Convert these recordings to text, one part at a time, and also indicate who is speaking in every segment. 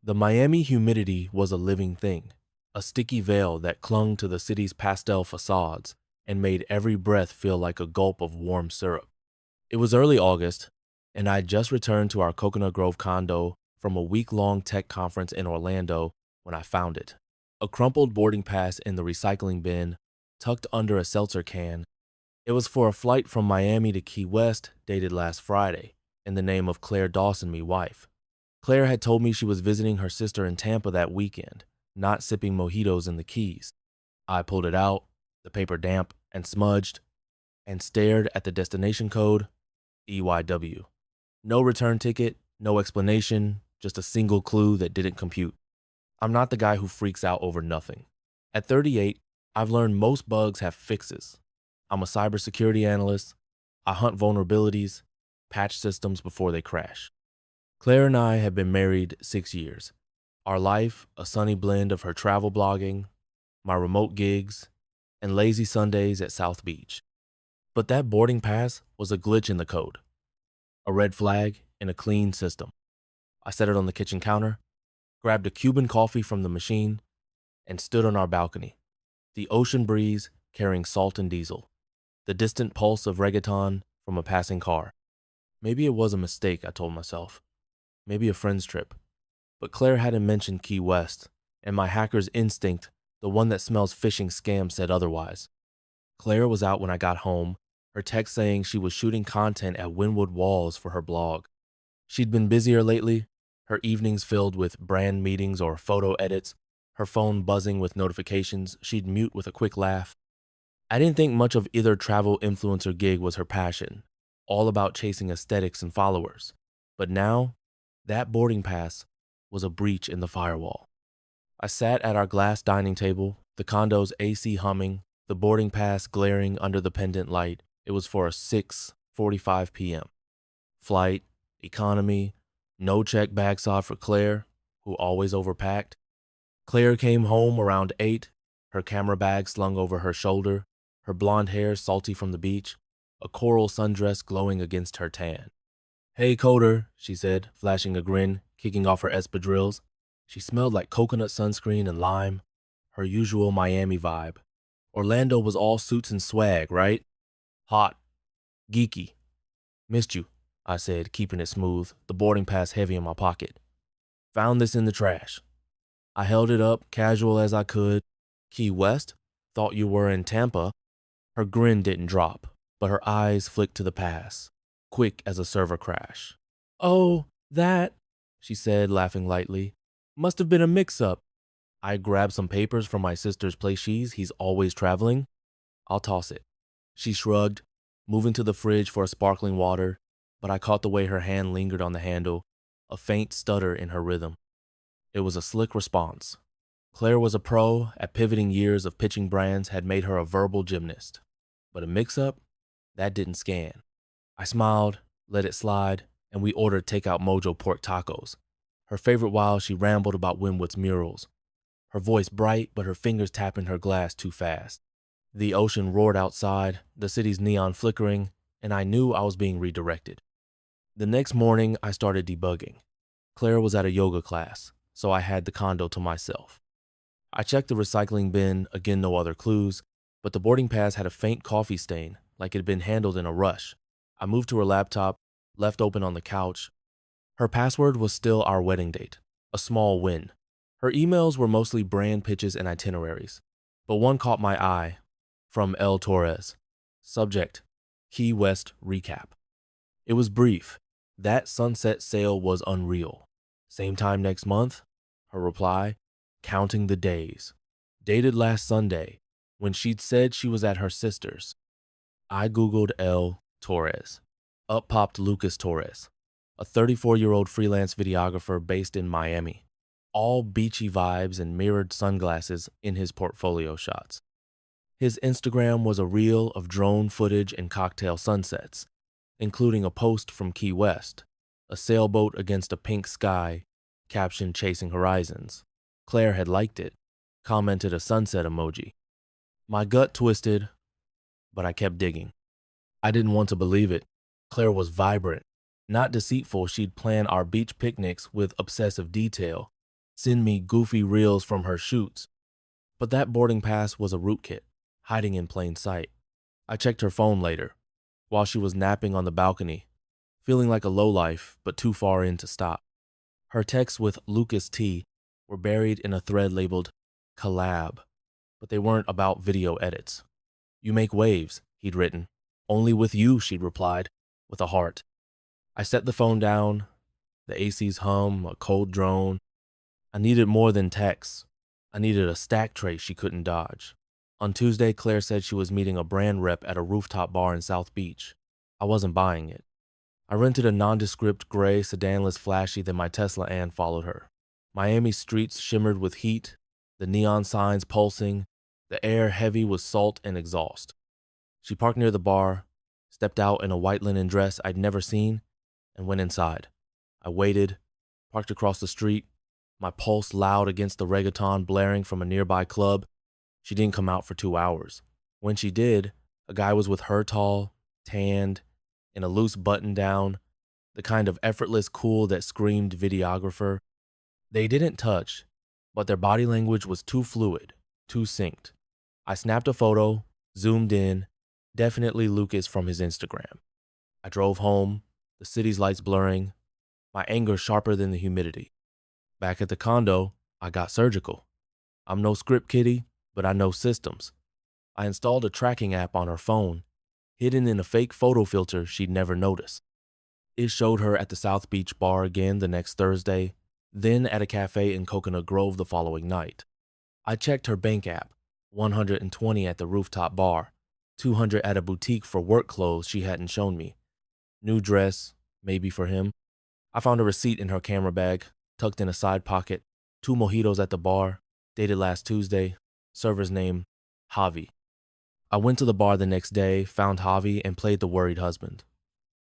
Speaker 1: The Miami humidity was a living thing, a sticky veil that clung to the city's pastel facades and made every breath feel like a gulp of warm syrup. It was early August, and I'd just returned to our Coconut Grove condo from a week-long tech conference in Orlando when I found it. A crumpled boarding pass in the recycling bin, tucked under a seltzer can. It was for a flight from Miami to Key West, dated last Friday, in the name of Claire Dawson, me wife. Claire had told me she was visiting her sister in Tampa that weekend, not sipping mojitos in the Keys. I pulled it out, the paper damp and smudged, and stared at the destination code, EYW. No return ticket, no explanation, just a single clue that didn't compute. I'm not the guy who freaks out over nothing. At 38, I've learned most bugs have fixes. I'm a cybersecurity analyst. I hunt vulnerabilities, patch systems before they crash. Claire and I have been married 6 years. Our life, a sunny blend of her travel blogging, my remote gigs, and lazy Sundays at South Beach. But that boarding pass was a glitch in the code, a red flag in a clean system. I set it on the kitchen counter, grabbed a Cuban coffee from the machine, and stood on our balcony, the ocean breeze carrying salt and diesel, the distant pulse of reggaeton from a passing car. Maybe it was a mistake, I told myself. Maybe a friend's trip. But Claire hadn't mentioned Key West, and my hacker's instinct, the one that smells phishing scam, said otherwise. Claire was out when I got home, her text saying she was shooting content at Wynwood Walls for her blog. She'd been busier lately, her evenings filled with brand meetings or photo edits, her phone buzzing with notifications she'd mute with a quick laugh. I didn't think much of either travel influencer gig was her passion, all about chasing aesthetics and followers. But now, that boarding pass was a breach in the firewall. I sat at our glass dining table, the condo's AC humming, the boarding pass glaring under the pendant light. It was for a 6:45 p.m. Flight, economy, no check bag saw for Claire, who always overpacked. Claire came home around 8, her camera bag slung over her shoulder, her blonde hair salty from the beach, a coral sundress glowing against her tan. "Hey, Coder," she said, flashing a grin, kicking off her espadrilles. She smelled like coconut sunscreen and lime, her usual Miami vibe. Orlando was all suits and swag, right? Hot. Geeky. "Missed you," I said, keeping it smooth, the boarding pass heavy in my pocket. "Found this in the trash." I held it up, casual as I could. "Key West? Thought you were in Tampa." Her grin didn't drop, but her eyes flicked to the pass, quick as a server crash. "Oh, that," she said, laughing lightly. "Must have been a mix-up." I grabbed some papers from my sister's plushies. He's always traveling. "I'll toss it." She shrugged, moving to the fridge for a sparkling water, but I caught the way her hand lingered on the handle, a faint stutter in her rhythm. It was a slick response. Claire was a pro at pivoting. Years of pitching brands had made her a verbal gymnast. But a mix-up? That didn't scan. I smiled, let it slide, and we ordered takeout Mojo pork tacos. Her favorite while she rambled about Wynwood's murals. Her voice bright, but her fingers tapping her glass too fast. The ocean roared outside, the city's neon flickering, and I knew I was being redirected. The next morning, I started debugging. Claire was at a yoga class, so I had the condo to myself. I checked the recycling bin, again no other clues, but the boarding pass had a faint coffee stain, like it had been handled in a rush. I moved to her laptop, left open on the couch. Her password was still our wedding date, a small win. Her emails were mostly brand pitches and itineraries, but one caught my eye, from L. Torres. Subject, Key West Recap. It was brief. That sunset sail was unreal. Same time next month? Her reply, counting the days. Dated last Sunday, when she'd said she was at her sister's. I Googled L. Torres. Up popped Lucas Torres, a 34-year-old freelance videographer based in Miami. All beachy vibes and mirrored sunglasses in his portfolio shots. His Instagram was a reel of drone footage and cocktail sunsets, including a post from Key West, a sailboat against a pink sky, captioned "Chasing Horizons." Claire had liked it, commented a sunset emoji. My gut twisted, but I kept digging. I didn't want to believe it. Claire was vibrant, not deceitful. She'd plan our beach picnics with obsessive detail, send me goofy reels from her shoots. But that boarding pass was a rootkit, hiding in plain sight. I checked her phone later, while she was napping on the balcony, feeling like a lowlife, but too far in to stop. Her texts with Lucas T were buried in a thread labeled collab, but they weren't about video edits. You make waves, he'd written. Only with you, she'd replied, with a heart. I set the phone down, the AC's hum, a cold drone. I needed more than texts. I needed a stack tray she couldn't dodge. On Tuesday, Claire said she was meeting a brand rep at a rooftop bar in South Beach. I wasn't buying it. I rented a nondescript gray sedanless flashy, then my Tesla and followed her. Miami streets shimmered with heat, the neon signs pulsing, the air heavy with salt and exhaust. She parked near the bar, stepped out in a white linen dress I'd never seen, and went inside. I waited, parked across the street, my pulse loud against the reggaeton blaring from a nearby club. She didn't come out for 2 hours. When she did, a guy was with her tall, tanned, in a loose button-down, the kind of effortless cool that screamed videographer. They didn't touch, but their body language was too fluid, too synced. I snapped a photo, zoomed in, definitely Lucas from his Instagram. I drove home, the city's lights blurring, my anger sharper than the humidity. Back at the condo, I got surgical. I'm no script kiddie, but I know systems. I installed a tracking app on her phone, hidden in a fake photo filter she'd never noticed. It showed her at the South Beach bar again the next Thursday, then at a cafe in Coconut Grove the following night. I checked her bank app, 120 at the rooftop bar, 200 at a boutique for work clothes she hadn't shown me. New dress, maybe for him. I found a receipt in her camera bag, tucked in a side pocket, 2 mojitos at the bar, dated last Tuesday, server's name, Javi. I went to the bar the next day, found Javi, and played the worried husband.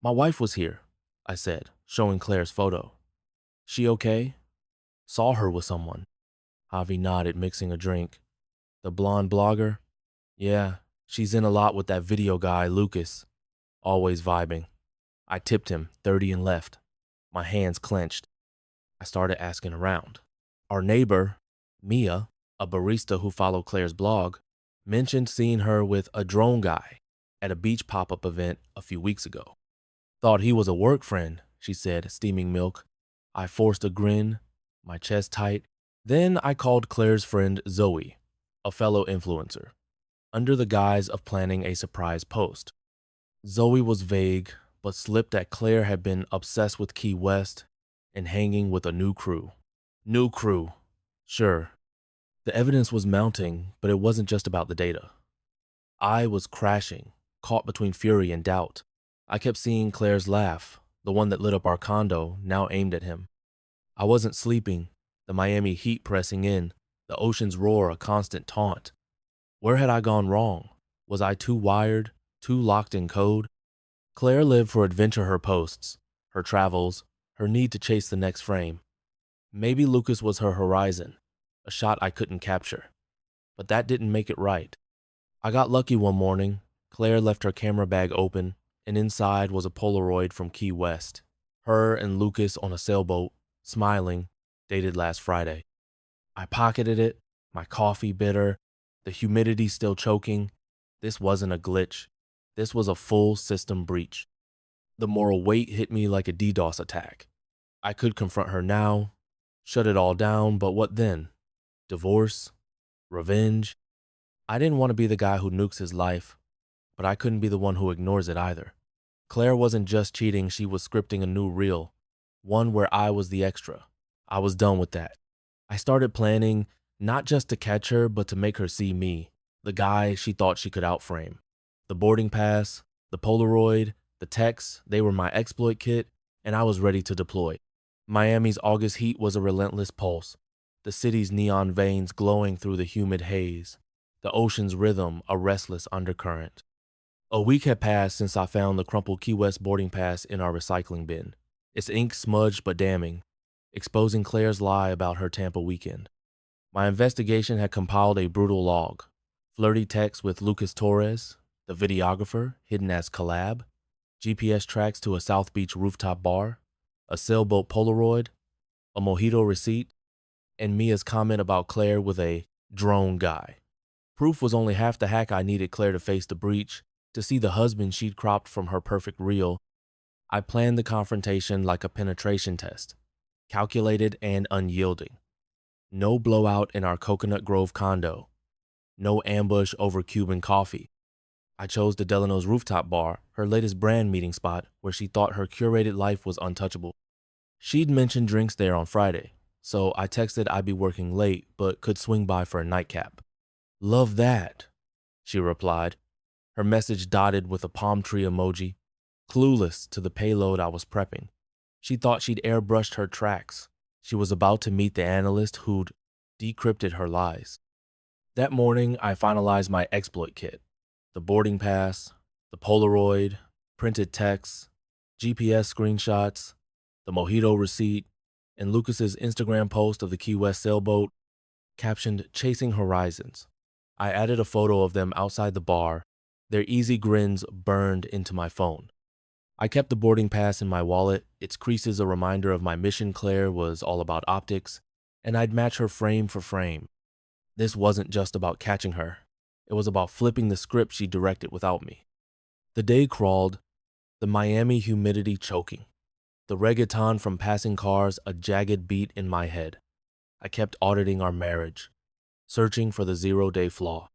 Speaker 1: My wife was here, I said, showing Claire's photo. She okay? Saw her with someone. Javi nodded, mixing a drink. The blonde blogger? Yeah, she's in a lot with that video guy, Lucas. Always vibing. I tipped him, 30 and left. My hands clenched. I started asking around. Our neighbor, Mia, a barista who followed Claire's blog, mentioned seeing her with a drone guy at a beach pop-up event a few weeks ago. Thought he was a work friend, she said, steaming milk. I forced a grin, my chest tight. Then I called Claire's friend Zoe, a fellow influencer, under the guise of planning a surprise post. Zoe was vague, but slipped that Claire had been obsessed with Key West and hanging with a new crew. New crew. Sure. The evidence was mounting, but it wasn't just about the data. I was crashing, caught between fury and doubt. I kept seeing Claire's laugh, the one that lit up our condo, now aimed at him. I wasn't sleeping, the Miami heat pressing in, the ocean's roar a constant taunt. Where had I gone wrong? Was I too wired, too locked in code? Claire lived for adventure, her posts, her travels, her need to chase the next frame. Maybe Lucas was her horizon, a shot I couldn't capture. But that didn't make it right. I got lucky one morning. Claire left her camera bag open, and inside was a Polaroid from Key West. Her and Lucas on a sailboat, smiling, dated last Friday. I pocketed it, my coffee bitter, the humidity still choking. This wasn't a glitch. This was a full system breach. The moral weight hit me like a DDoS attack. I could confront her now, shut it all down, but what then? Divorce? Revenge? I didn't want to be the guy who nukes his life, but I couldn't be the one who ignores it either. Claire wasn't just cheating, she was scripting a new reel, one where I was the extra. I was done with that. I started planning, not just to catch her, but to make her see me, the guy she thought she could outframe. The boarding pass, the Polaroid, the texts, they were my exploit kit, and I was ready to deploy. Miami's August heat was a relentless pulse, the city's neon veins glowing through the humid haze, the ocean's rhythm a restless undercurrent. A week had passed since I found the crumpled Key West boarding pass in our recycling bin, its ink smudged but damning, exposing Claire's lie about her Tampa weekend. My investigation had compiled a brutal log, flirty texts with Lucas Torres, the videographer, hidden as collab, GPS tracks to a South Beach rooftop bar, a sailboat Polaroid, a mojito receipt. and Mia's comment about Claire with a drone guy. Proof was only half the hack I needed Claire to face the breach, to see the husband she'd cropped from her perfect reel. I planned the confrontation like a penetration test, calculated and unyielding. No blowout in our Coconut Grove condo. No ambush over Cuban coffee. I chose the Delano's Rooftop bar, her latest brand meeting spot, where she thought her curated life was untouchable. She'd mentioned drinks there on Friday, so I texted I'd be working late but could swing by for a nightcap. "Love that," she replied, her message dotted with a palm tree emoji, clueless to the payload I was prepping. She thought she'd airbrushed her tracks. She was about to meet the analyst who'd decrypted her lies. That morning, I finalized my exploit kit. The boarding pass, the Polaroid, printed text, GPS screenshots, the mojito receipt, and Lucas's Instagram post of the Key West sailboat, captioned "Chasing Horizons." I added a photo of them outside the bar, their easy grins burned into my phone. I kept the boarding pass in my wallet, its creases a reminder of my mission. Claire was all about optics, and I'd match her frame for frame. This wasn't just about catching her. It was about flipping the script she directed without me. The day crawled, the Miami humidity choking, the reggaeton from passing cars a jagged beat in my head. I kept auditing our marriage, searching for the zero-day flaw.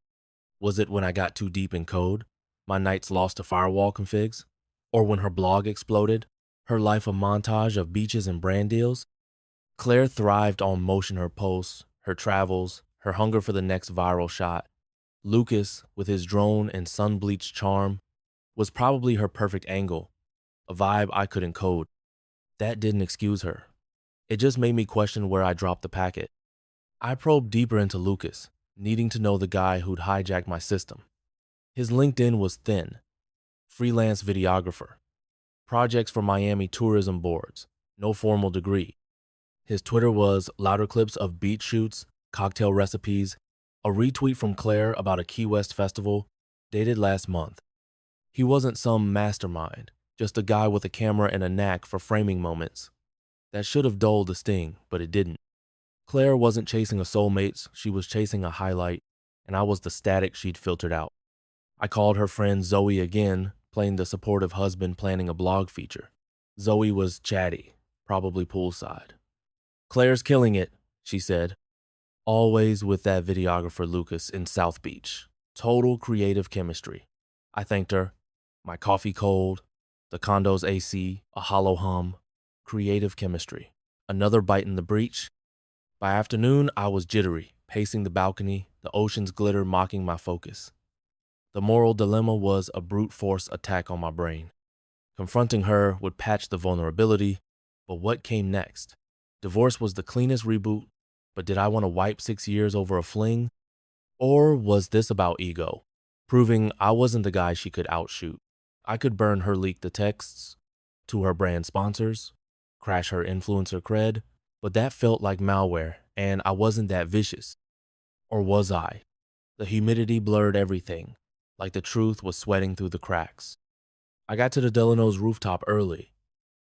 Speaker 1: Was it when I got too deep in code, my nights lost to firewall configs? Or when her blog exploded, her life a montage of beaches and brand deals? Claire thrived on motion, her posts, her travels, her hunger for the next viral shot. Lucas, with his drone and sun-bleached charm, was probably her perfect angle, a vibe I couldn't code. That didn't excuse her. It just made me question where I dropped the packet. I probed deeper into Lucas, needing to know the guy who'd hijacked my system. His LinkedIn was thin. Freelance videographer. Projects for Miami tourism boards. No formal degree. His Twitter was louder clips of beach shoots, cocktail recipes, a retweet from Claire about a Key West festival, dated last month. He wasn't some mastermind, just a guy with a camera and a knack for framing moments. That should have dulled the sting, but it didn't. Claire wasn't chasing a soulmate, she was chasing a highlight, and I was the static she'd filtered out. I called her friend Zoe again, playing the supportive husband planning a blog feature. Zoe was chatty, probably poolside. "Claire's killing it," she said. Always with that videographer Lucas in South Beach. Total creative chemistry. I thanked her. My coffee cold, the condo's AC, a hollow hum. Creative chemistry. Another bite in the breach. By afternoon, I was jittery, pacing the balcony, the ocean's glitter mocking my focus. The moral dilemma was a brute force attack on my brain. Confronting her would patch the vulnerability, but what came next? Divorce was the cleanest reboot, but did I want to wipe 6 years over a fling? Or was this about ego, proving I wasn't the guy she could outshoot? I could burn her leaked texts to her brand sponsors, crash her influencer cred, but that felt like malware, and I wasn't that vicious. Or was I? The humidity blurred everything, like the truth was sweating through the cracks. I got to the Delano's Rooftop early.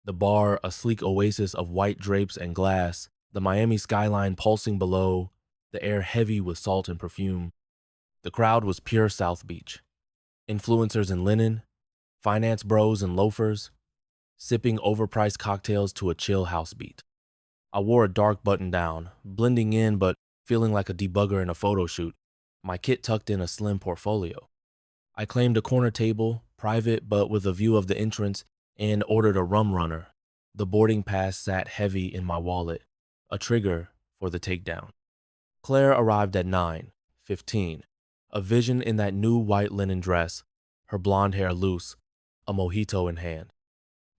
Speaker 1: The bar, a sleek oasis of white drapes and glass, the Miami skyline pulsing below, the air heavy with salt and perfume. The crowd was pure South Beach. Influencers in linen, finance bros in loafers, sipping overpriced cocktails to a chill house beat. I wore a dark button down, blending in but feeling like a debugger in a photo shoot, my kit tucked in a slim portfolio. I claimed a corner table, private but with a view of the entrance, and ordered a rum runner. The boarding pass sat heavy in my wallet, a trigger for the takedown. Claire arrived at 9:15, a vision in that new white linen dress, her blonde hair loose, a mojito in hand.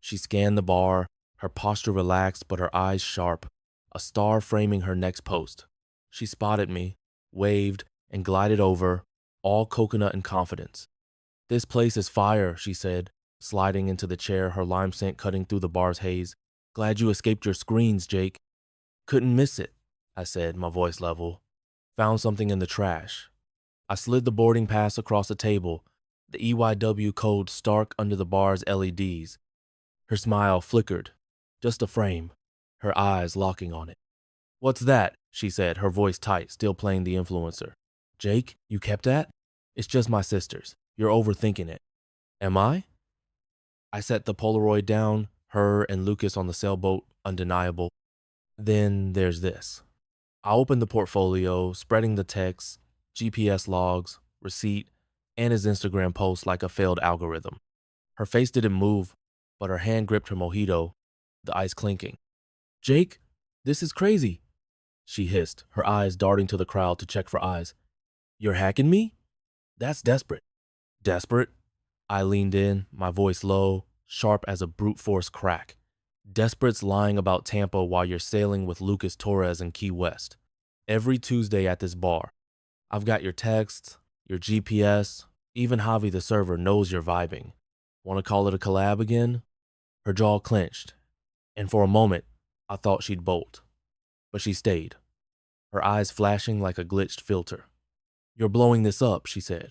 Speaker 1: She scanned the bar, her posture relaxed but her eyes sharp, a star framing her next post. She spotted me, waved, and glided over, all coconut and confidence. "This place is fire," she said, sliding into the chair, her lime scent cutting through the bar's haze. "Glad you escaped your screens, Jake." "Couldn't miss it," I said, my voice level. "Found something in the trash." I slid the boarding pass across the table, the EYW code stark under the bar's LEDs. Her smile flickered, just a frame, her eyes locking on it. "What's that?" she said, her voice tight, still playing the influencer. Jake, you kept that? It's just my sister's. You're overthinking it. Am I? I set the Polaroid down, her and Lucas on the sailboat, undeniable. Then there's this. I opened the portfolio, spreading the text, GPS logs, receipt, and his Instagram post like a failed algorithm. Her face didn't move, but her hand gripped her mojito, the ice clinking. Jake, this is crazy, she hissed, her eyes darting to the crowd to check for eyes. You're hacking me? That's desperate. Desperate? I leaned in, my voice low, sharp as a brute force crack. Desperate's lying about Tampa while you're sailing with Lucas Torres in Key West. Every Tuesday at this bar. I've got your texts, your GPS, even Javi the server knows you're vibing. Want to call it a collab again? Her jaw clenched, and for a moment, I thought she'd bolt. But she stayed, her eyes flashing like a glitched filter. You're blowing this up, she said.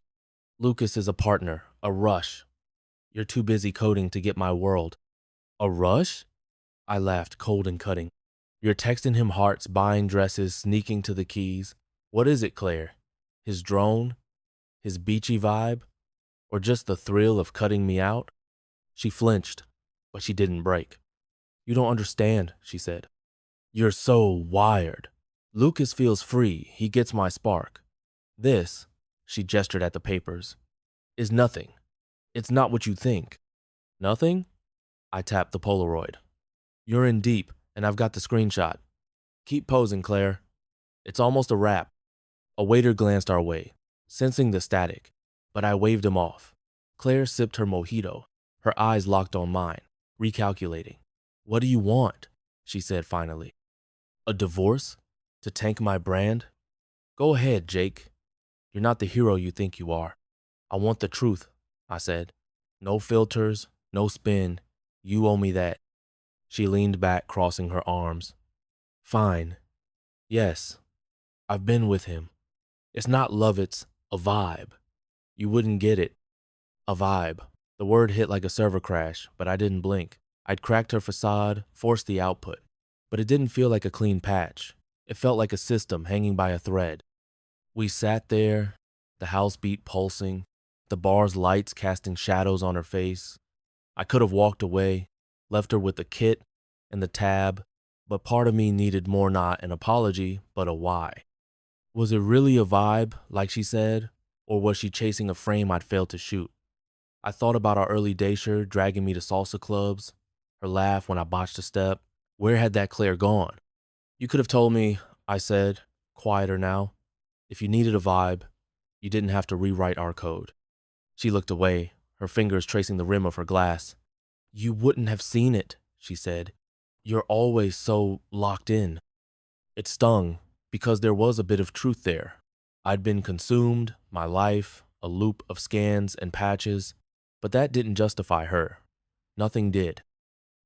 Speaker 1: Lucas is a partner, a rush. You're too busy coding to get my world. A rush? I laughed, cold and cutting. You're texting him hearts, buying dresses, sneaking to the Keys. What is it, Claire? His drone? His beachy vibe? Or just the thrill of cutting me out? She flinched, but she didn't break. You don't understand, she said. You're so wired. Lucas feels free. He gets my spark. This, she gestured at the papers, is nothing. It's not what you think. Nothing? I tapped the Polaroid. You're in deep, and I've got the screenshot. Keep posing, Claire. It's almost a wrap. A waiter glanced our way, sensing the static, but I waved him off. Claire sipped her mojito, her eyes locked on mine, recalculating. What do you want? She said finally. A divorce? To tank my brand? Go ahead, Jake. You're not the hero you think you are. I want the truth, I said. No filters, no spin. You owe me that. She leaned back, crossing her arms. Fine. Yes, I've been with him. It's not love, it's a vibe. You wouldn't get it. A vibe. The word hit like a server crash, but I didn't blink. I'd cracked her facade, forced the output. But it didn't feel like a clean patch. It felt like a system hanging by a thread. We sat there, the house beat pulsing, the bar's lights casting shadows on her face. I could have walked away, left her with the kit and the tab, but part of me needed more not an apology, but a why. Was it really a vibe, like she said, or was she chasing a frame I'd failed to shoot? I thought about our early daysher dragging me to salsa clubs, her laugh when I botched a step. Where had that Claire gone? You could have told me, I said, quieter now. If you needed a vibe, you didn't have to rewrite our code. She looked away, her fingers tracing the rim of her glass. You wouldn't have seen it, she said. You're always so locked in. It stung, because there was a bit of truth there. I'd been consumed, my life, a loop of scans and patches, but that didn't justify her. Nothing did.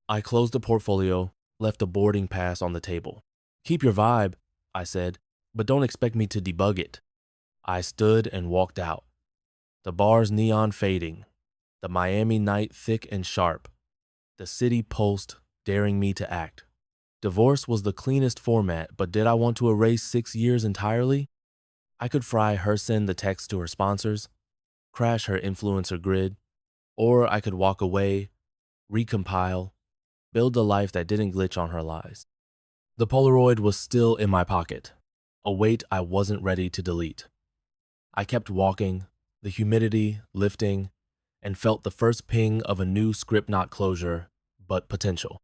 Speaker 1: I closed the portfolio, left a boarding pass on the table. Keep your vibe, I said, but don't expect me to debug it. I stood and walked out. The bar's neon fading, the Miami night thick and sharp, the city pulsed, daring me to act. Divorce was the cleanest format, but did I want to erase 6 years entirely? I could fry her send the text to her sponsors, crash her influencer grid, or I could walk away, recompile, build a life that didn't glitch on her lies. The Polaroid was still in my pocket, a weight I wasn't ready to delete. I kept walking, the humidity lifting, and felt the first ping of a new script not closure, but potential.